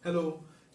Hello,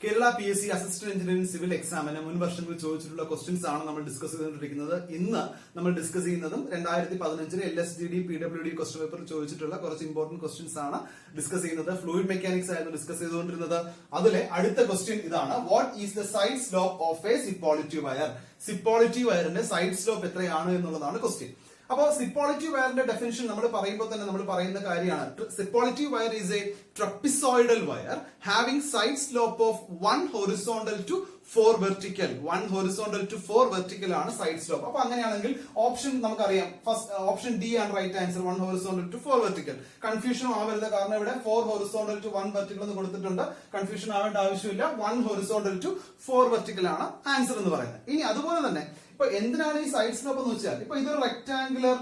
Kerala PSC assistant engineering civil എക്സാമിന് മുൻ വർഷങ്ങളിൽ ചോദിച്ചിട്ടുള്ള ക്വസ്റ്റ്യൻസ് ആണ് നമ്മൾ ഡിസ്കസ് ചെയ്തുകൊണ്ടിരിക്കുന്നത്. ഇന്ന് നമ്മൾ ഡിസ്കസ് ചെയ്യുന്നതും 2015 LSGD PWD ക്വസ്റ്റ്യൻ പേപ്പറിൽ ചോദിച്ചിട്ടുള്ള കുറച്ച് ഇമ്പോർട്ടന്റ് ക്വസ്റ്റ്യൻസ് ആണ് ഡിസ്കസ് ചെയ്യുന്നത്. ഫ്ലൂയിഡ് മെക്കാനിക്സ് ആയിരുന്നു ഡിസ്കസ് ചെയ്തുകൊണ്ടിരുന്നത്. അതിലെ അടുത്ത ക്വസ്റ്റ്യൻ ഇതാണ്: what is the side slope of a Cipolletti weir? Cipolletti വയറിന്റെ സൈഡ് സ്ലോപ്പ് എത്രയാണ് എന്നുള്ളതാണ് ക്വസ്റ്റ്യൻ. അപ്പോൾ സിപ്പോളിറ്റി വയറിന്റെ ഡെഫിനിഷൻ നമ്മൾ പറയുമ്പോൾ തന്നെ നമ്മൾ പറയുന്ന കാര്യമാണ്. Cipolletti weir is a trapezoidal weir having side slope of 1 horizontal to 4 vertical. 1 horizontal to 4 vertical ആണ് സൈഡ് സ്ലോപ്പ്. അപ്പൊ അങ്ങനെയാണെങ്കിൽ ഓപ്ഷൻ നമുക്കറിയാം, ഫസ്റ്റ് ഓപ്ഷൻ ഡി ആണ് right answer. 1 horizontal to 4 vertical. Confusion ആവരുത്, കാരണം ഇവിടെ 4 horizontal to 1 vertical എന്ന് കൊടുത്തിട്ടുണ്ട്. കൺഫ്യൂഷൻ ആവേണ്ട ആവശ്യമില്ല. 1 horizontal to 4 vertical ആണ് ആൻസർ എന്ന് പറയുന്നത്. ഇനി അതുപോലെ തന്നെ ഇപ്പൊ എന്തിനാണ് ഈ സൈഡ് സ്ലോപ്പ് എന്ന് വെച്ചാൽ, ഇപ്പൊ ഇതൊരു റെക്ടാംഗുലർ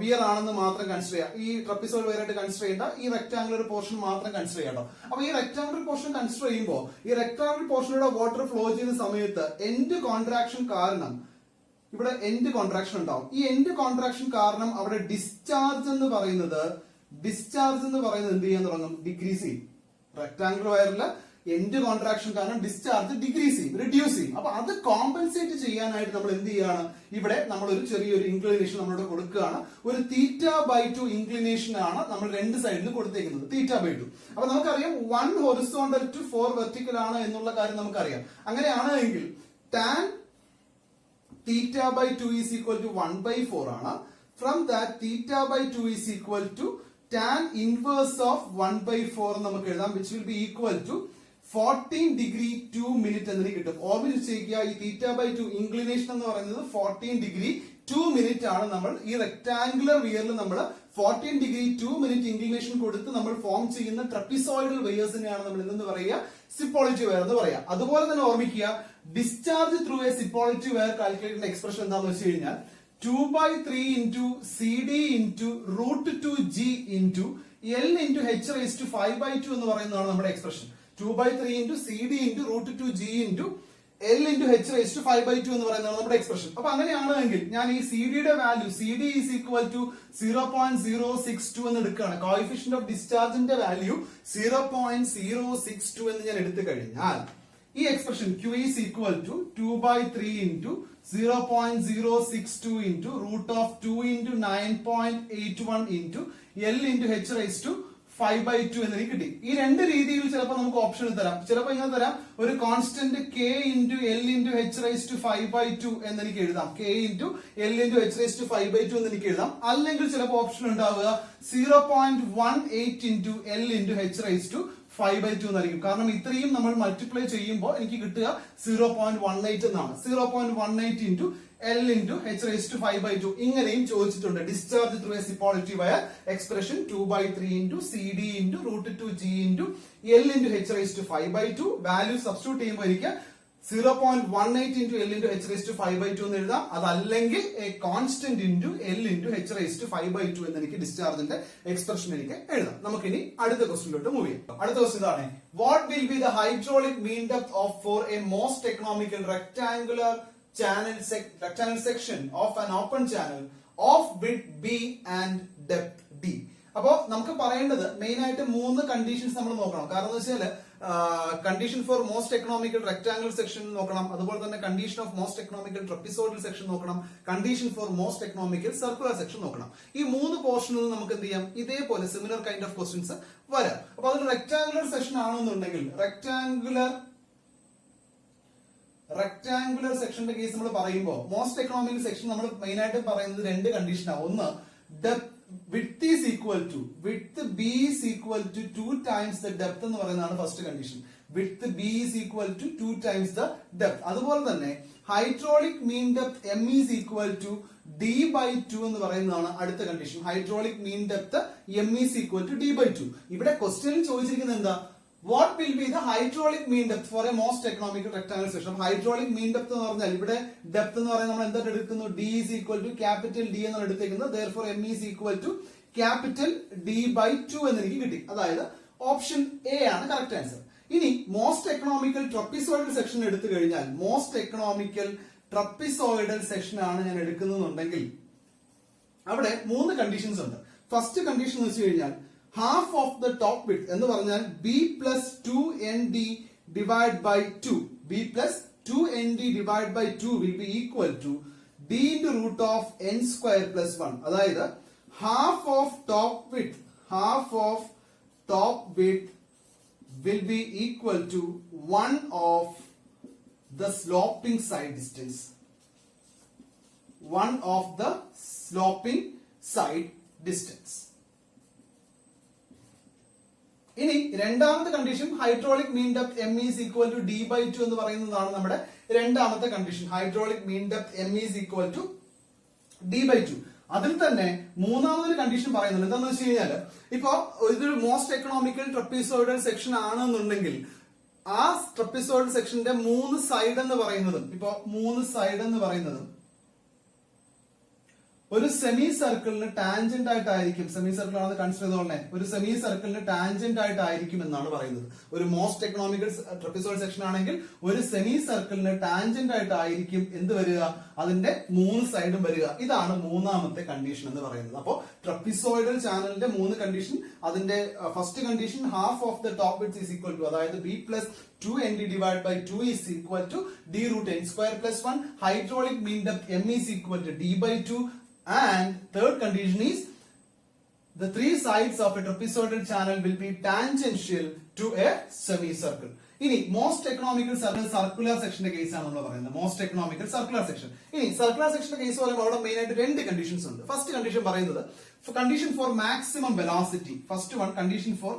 വിയർ ആണെന്ന് മാത്രം കൺസിഡർ ചെയ്യാം. ഈ ട്രപ്പിസോയിഡ് വിയർ ആയിട്ട് കൺസിഡർ ചെയ്യേണ്ട, ഈ റെക്ടാംഗുലർ പോർഷൻ മാത്രം കൺസിഡർ ചെയ്യണം. അപ്പൊ ഈ റെക്ടാംഗുലർ പോർഷൻ കൺസിഡർ ചെയ്യുമ്പോൾ ഈ റെക്ടാംഗുലർ പോർഷനിലൂടെ വാട്ടർ ഫ്ലോ ചെയ്യുന്ന സമയത്ത് എൻഡ് കോൺട്രാക്ഷൻ കാരണം ഇവിടെ എൻഡ് കോൺട്രാക്ഷൻ ഉണ്ടാവും. ഈ എൻഡ് കോൺട്രാക്ഷൻ കാരണം അവിടെ ഡിസ്ചാർജ് എന്ന് പറയുന്നത് എന്ത് ചെയ്യാൻ തുടങ്ങും? ഡിക്രീസ് ചെയ്യും. റെക്ടാംഗുലർ വയറിൽ എൻഡ് കോൺട്രാക്ഷൻ കാരണം ഡിസ്ചാർജ് ഡിക്രീസ് ചെയ്യും, റിഡ്യൂസ് ചെയ്യും. അപ്പൊ അത് കോമ്പൻസേറ്റ് ചെയ്യാനായിട്ട് നമ്മൾ എന്ത് ചെയ്യാണ്? ഇവിടെ നമ്മൾ ഒരു ചെറിയൊരു ഇൻക്ലിനേഷൻ നമ്മളിവിടെ കൊടുക്കുകയാണ്. ഒരു θ/2 ഇൻക്ലിനേഷൻ ആണ് നമ്മൾ രണ്ട് സൈഡിൽ കൊടുത്തേക്കുന്നത്, θ/2. അപ്പൊ നമുക്കറിയാം 1 horizontal to 4 vertical ആണ് എന്നുള്ള കാര്യം നമുക്കറിയാം. അങ്ങനെയാണ് എങ്കിൽ tan θ/2 is equal to 1/4 ആണ്. From that θ/2 is equal to tan inverse of 1/4 നമുക്ക് എഴുതാം, which will be equal to 14 degree 2 minute എന്ന് കിട്ടും. ഓർമ്മിച്ച് ചെയ്യുക, ഈ θ/2 ഇൻക്ലിനേഷൻ എന്ന് പറയുന്നത് 14 degree 2 minute ആണ്. നമ്മൾ ഈ റെക്ടാംഗുലർ വിയറിൽ നമ്മൾ 14 degree 2 minute ഇൻക്ലിനേഷൻ കൊടുത്ത് നമ്മൾ ഫോം ചെയ്യുന്ന ട്രപ്പിസോയിഡൽ വെയേഴ്സിനെയാണ് നമ്മൾ എന്തെന്ന് പറയുക? സിപ്പോളിറ്റി വെയർ എന്ന് പറയാം. അതുപോലെ തന്നെ ഓർമ്മിക്കുക, discharge through a Cipolletti weir calculate expression എന്താണെന്ന് വെച്ച് കഴിഞ്ഞാൽ 2/3 into CD into √2G into L into H raised to 5/2 എന്ന് പറയുന്നതാണ് നമ്മുടെ expression. 2/3 into CD into √2G into L into H raised to 5/2 എന്ന് പറയുന്നതാണ് നമ്മുടെ എക്സ്പ്രഷൻ. അപ്പൊ അങ്ങനെയാണെങ്കിൽ ഞാൻ ഈ സിഡിയുടെ value CD is equal to 0.062 എന്ന് എടുക്കുകയാണ്. കോഎഫിഷ്യന്റ് ഓഫ് ഡിസ്ചാർജിന്റെ വാല്യൂ 0.062 എന്ന് ഞാൻ എടുത്തു കഴിഞ്ഞാൽ ഈ expression Q is equal to 2/3 into 0.062 into √2 into 9.81 into L into H raised to 5/2 എന്ന് കിട്ടി. ഈ രണ്ട് രീതിയിൽ ചിലപ്പോൾ നമുക്ക് ഓപ്ഷൻ തരാം. ചിലപ്പോൾ ഇങ്ങനെ തരാം, ഒരു constant K into L into H raised to 5/2 എന്ന് എനിക്ക് എഴുതാം. K into L into H raised to 5/2 എന്ന് എനിക്ക് എഴുതാം. അല്ലെങ്കിൽ ചിലപ്പോൾ ഓപ്ഷൻ ഉണ്ടാവുക 0.18 into L into H raised to 5/2 എന്നായിരിക്കും. കാരണം ഇത്രയും നമ്മൾ മൾട്ടിപ്ലൈ ചെയ്യുമ്പോൾ എനിക്ക് കിട്ടുക 0.18 എന്നാണ്. 0.18 into L into H raised to 5/2 ഇങ്ങനെയും ചോദിച്ചിട്ടുണ്ട്. Discharge through a Cipolletti weir expression 2/3 into CD into √2G into L into H raised to 5/2 value substitute ചെയ്യുമ്പോൾ എനിക്ക് 0.18 into L into H raised to 5/2 എന്ന് എഴുതാം. അതല്ലെങ്കിൽ A constant into L into H raised to 5/2 എന്ന് എനിക്ക് ഡിസ്ചാർജിന്റെ expression എനിക്ക് എഴുതാം. നമുക്കിനി അടുത്ത ക്വസ്റ്റ്യനിലോട്ട് മൂവ് ചെയ്യാം. അടുത്ത ക്വസ്റ്റ്യൻ ഇതാണ്: what will be the hydraulic mean depth of for a most economical rectangular section of an open channel of width B and depth D? അപ്പോ നമുക്ക് പറയേണ്ടത് മെയിൻ ആയിട്ട് 3 കണ്ടീഷൻസ് നമ്മൾ നോക്കണം. കാരണം എന്ന് വെച്ചാൽ condition for most economical rectangular section നോക്കണം, അതുപോലെ തന്നെ condition of most economical trapezoidal section നോക്കണം, condition for most economical circular section നോക്കണം. ഈ 3 പോർഷനിൽ നമുക്ക് എന്ത് ചെയ്യാം? ഇതേപോലെ സിമിലർ കൈൻഡ് ഓഫ് ക്വസ്റ്റ്യൻസ് വരാം. അപ്പൊ അതൊരു റെക്ടാംഗുലർ സെക്ഷൻ ആണെന്നുണ്ടെങ്കിൽ റെക്ടാംഗുലർ സെക്ഷന്റെ കേസ് നമ്മൾ പറയുമ്പോൾ മോസ്റ്റ് എക്കണോമിക്കൽ സെക്ഷൻ നമ്മൾ മെയിൻ ആയിട്ട് പറയുന്നത് 2 കണ്ടീഷനാണ്. ഒന്ന്, width is equal to width B is equal to 2 times the depth എന്ന് പറയുന്നതാണ് first condition. width B is equal to 2 times the depth. അതുപോലെ തന്നെ hydraulic mean depth M is equal to D/2 എന്ന് പറയുന്നതാണ് അടുത്ത condition. Hydraulic mean depth M is equal to D/2. ഇവിടെ ക്വസ്റ്റ്യനിൽ ചോദിച്ചിരിക്കുന്നത് എന്താ? What will be the hydraulic mean depth for a most economical rectangular section? Hydraulic mean depth എന്ന് പറഞ്ഞാൽ ഇവിടെ ഡെപ്ത് എന്ന് പറയുന്നത് നമ്മൾ എന്താ എടുക്കുന്നു? D is equal to capital D എന്നാണ് എടുത്തേക്കുന്നത്. Therefore M is equal to capital D/2 എന്ന് എനിക്ക് കിട്ടി. അതായത് ഓപ്ഷൻ എ ആണ് കറക്റ്റ് ആൻസർ. ഇനി മോസ്റ്റ് എക്കണോമിക്കൽ ട്രപ്പിസോയിഡൽ സെക്ഷൻ എടുത്തു കഴിഞ്ഞാൽ മോസ്റ്റ് എക്കണോമിക്കൽ ട്രപ്പിസോയിഡൽ സെക്ഷൻ ആണ് ഞാൻ എടുക്കുന്നുണ്ടെങ്കിൽ അവിടെ 3 കണ്ടീഷൻസ് ഉണ്ട്. ഫസ്റ്റ് കണ്ടീഷൻ എന്ന് വെച്ച് കഴിഞ്ഞാൽ half of the top width എന്ന് പറഞ്ഞാൽ B plus 2nd divide by 2. B plus 2nd divide by 2 will be equal to d into root of n square plus 1. അതായത് half of top width will be equal to 1 of the sloping side distance. 1 of the sloping side distance. ഇനി രണ്ടാമത്തെ condition hydraulic mean depth m is equal to d by 2 എന്ന് പറയുന്നതാണ് നമ്മുടെ രണ്ടാമത്തെ condition. Hydraulic mean depth m is equal to d by 2. അതിൽ തന്നെ മൂന്നാമതൊരു condition പറയുന്നുണ്ട്. എന്താണെന്ന് വെച്ച് കഴിഞ്ഞാൽ ഇപ്പോ ഇതൊരു മോസ്റ്റ് എക്കണോമിക്കൽ ട്രപ്പീസോയിഡൽ സെക്ഷൻ ആണെന്നുണ്ടെങ്കിൽ ആ ട്രപ്പീസോയിഡൽ സെക്ഷന്റെ 3 സൈഡ് എന്ന് പറയുന്നതും ഒരു സെമി സർക്കിളിന് ടാൻജന്റ് ആയിട്ടായിരിക്കും. സെമി സർക്കിൾ ആണെന്ന് കൺസിഡർ ചെയ്തോളെ. ഒരു സെമി സർക്കിളിന് ടാൻജന്റ് ആയിട്ടായിരിക്കും എന്നാണ് പറയുന്നത്. ഒരു മോസ്റ്റ് എക്കണോമിക്കൽ ട്രപ്പീസോയിഡൽ സെക്ഷൻ ആണെങ്കിൽ ഒരു സെമി സർക്കിളിന് ടാൻജന്റ് ആയിട്ടായിരിക്കും എന്ത് വരിക, അതിന്റെ 3 സൈഡും വരിക. ഇതാണ് മൂന്നാമത്തെ കണ്ടീഷൻ എന്ന് പറയുന്നത്. അപ്പോൾ ട്രപ്പീസോയിഡൽ ചാനലിന്റെ 3 കണ്ടീഷൻ. അതിന്റെ first condition half of the top width is equal to, അതായത് B plus 2nd divided by 2 is equal to d root n square plus 1. Hydraulic mean depth m is equal to d by 2. And third condition is the 3 sides of a trapezoidal channel will be tangential to a semicircle. ഇനി most economical circular സെക്ഷന്റെ case ആണ് നമ്മൾ പറയുന്നത്. Most economical circular section. ഇനി circular സെക്ഷന്റെ case പറയുമ്പോൾ അവിടെ main ആയിട്ട് 2 കണ്ടീഷൻസ് ഉണ്ട്. ഫസ്റ്റ് കണ്ടീഷൻ പറയുന്നത് condition for maximum velocity. First one condition for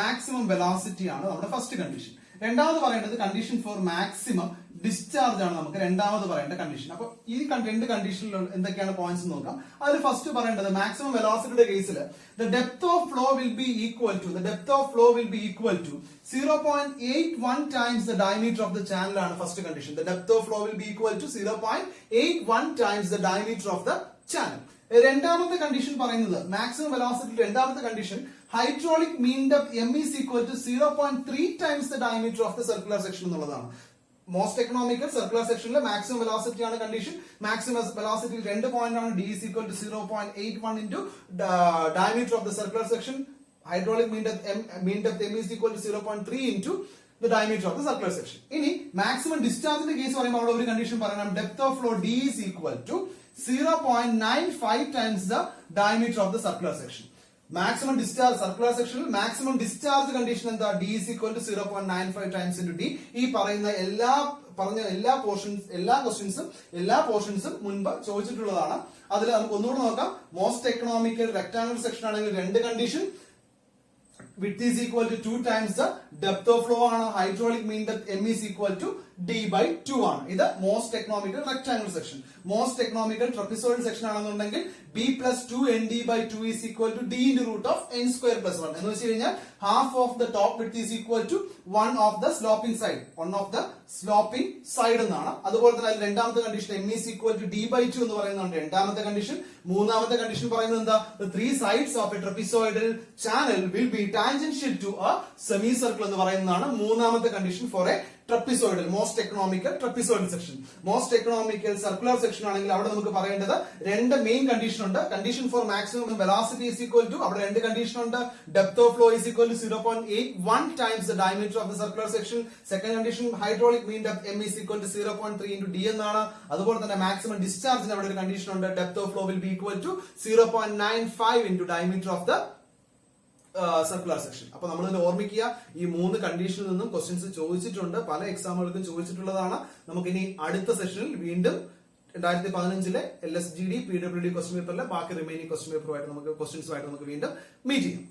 maximum velocity ആണ് നമ്മുടെ ഫസ്റ്റ് കണ്ടീഷൻ. രണ്ടാമത് പറയേണ്ടത് കണ്ടീഷൻ ഫോർ മാക്സിമം ഡിസ്ചാർജ് ആണ് നമുക്ക് രണ്ടാമത് പറയേണ്ട കണ്ടീഷൻ. അപ്പൊ ഈ 2 കണ്ടീഷനിൽ എന്തൊക്കെയാണ് പോയിന്റ്സ് നോക്കാം. അതിൽ ഫസ്റ്റ് പറയേണ്ടത് മാക്സിമം വെലോസിറ്റിയുടെ കേസിൽ the depth of flow will be equal to 0.81 times the diameter of the channel ആണ് first condition. The depth of flow will be equal to 0.81 times the diameter of the channel. രണ്ടാമത്തെ condition പറയുന്നത് maximum velocity രണ്ടാമത്തെ condition hydraulic mean depth m is equal to 0.3 times the diameter of the circular section എന്നുള്ളതാണ്. Most economical circular സെക്ഷനിലെ maximum velocity ആണ് condition. Maximum velocity 2 point ആണ്. d is equal to 0.81 into diameter of the circular section. Hydraulic mean depth m is equal to 0.3 into the diameter of the circular section. ഇനി maximum ഡിസ്ചാർജിന്റെ case പറയുമ്പോൾ അവിടെ ഒരു condition പറയണം. Depth of flow d is equal to 0.95 times the diameter of the circular section. Maximum discharge circular സെക്ഷനിൽ maximum discharge condition എന്താ, d is equal to 0.95 times into d. ഈ പറയുന്ന എല്ലാ പോർഷൻസും മുൻപ് ചോദിച്ചിട്ടുള്ളതാണ്. അതിൽ നമുക്ക് ഒന്നുകൂടെ നോക്കാം. മോസ്റ്റ് എക്കണോമിക്കൽ റെക്ടാംഗുലർ സെക്ഷൻ ആണെങ്കിൽ 2 condition. width is equal to 2 times the depth of flow ആണ്. Hydraulic mean depth m is equal to d by 2 ആണ്. ഇത് most economical rectangular section. Most economical trapezoidal section ആണെന്നുണ്ടെങ്കിൽ b plus 2nd by 2 is equal to d into root of n square plus 1. എന്ന് വെച്ച് കഴിഞ്ഞാൽ half of the top width is equal to 1 of the sloping side എന്നാണ്. അതുപോലെ തന്നെ രണ്ടാമത്തെ condition m is equal to d by 2 എന്ന് പറയുന്നതാണ് രണ്ടാമത്തെ കണ്ടീഷൻ. മൂന്നാമത്തെ കണ്ടീഷൻ പറയുന്നത് എന്താ, the 3 sides of a trapezoidal channel will be tangential to a semicircle എന്ന് പറയുന്നതാണ് മൂന്നാമത്തെ condition for a trapezoidal most economical trapezoidal section. Most economical circular section ആണെങ്കിൽ അവിടെ നമുക്ക് പറയേണ്ടത് 2 മെയിൻ കണ്ടീഷൻ ഉണ്ട്. Condition for maximum velocity is equal to അവിടെ 2 condition ഉണ്ട്. Depth of flow is equal to 0.81 times the diameter of the circular section. Second condition hydraulic mean depth m is equal to 0.3 into d എന്നാണ്. അതുപോലെ തന്നെ maximum ഡിസ്ചാർജിന് അവിടെ ഒരു condition ഉണ്ട്. Depth of flow will be equal to 0.95 into diameter of the circular section. അപ്പൊ നമ്മൾ ഇതിൽ ഓർമ്മിക്കുക, ഈ 3 കണ്ടീഷനിൽ നിന്നും ക്വസ്റ്റ്യൻസ് ചോദിച്ചിട്ടുണ്ട്. പല എക്സാമുകൾക്കും ചോദിച്ചിട്ടുള്ളതാണ്. നമുക്കിനി അടുത്ത സെഷനിൽ വീണ്ടും 2015 LSGD PWD ക്വസ്റ്റ്യൻ പേപ്പറിലെ ബാക്കി റിമൈനിങ് ക്വസ്റ്റ്യൻ പേപ്പറുമായിട്ട് നമുക്ക് വീണ്ടും മീറ്റ് ചെയ്യാം.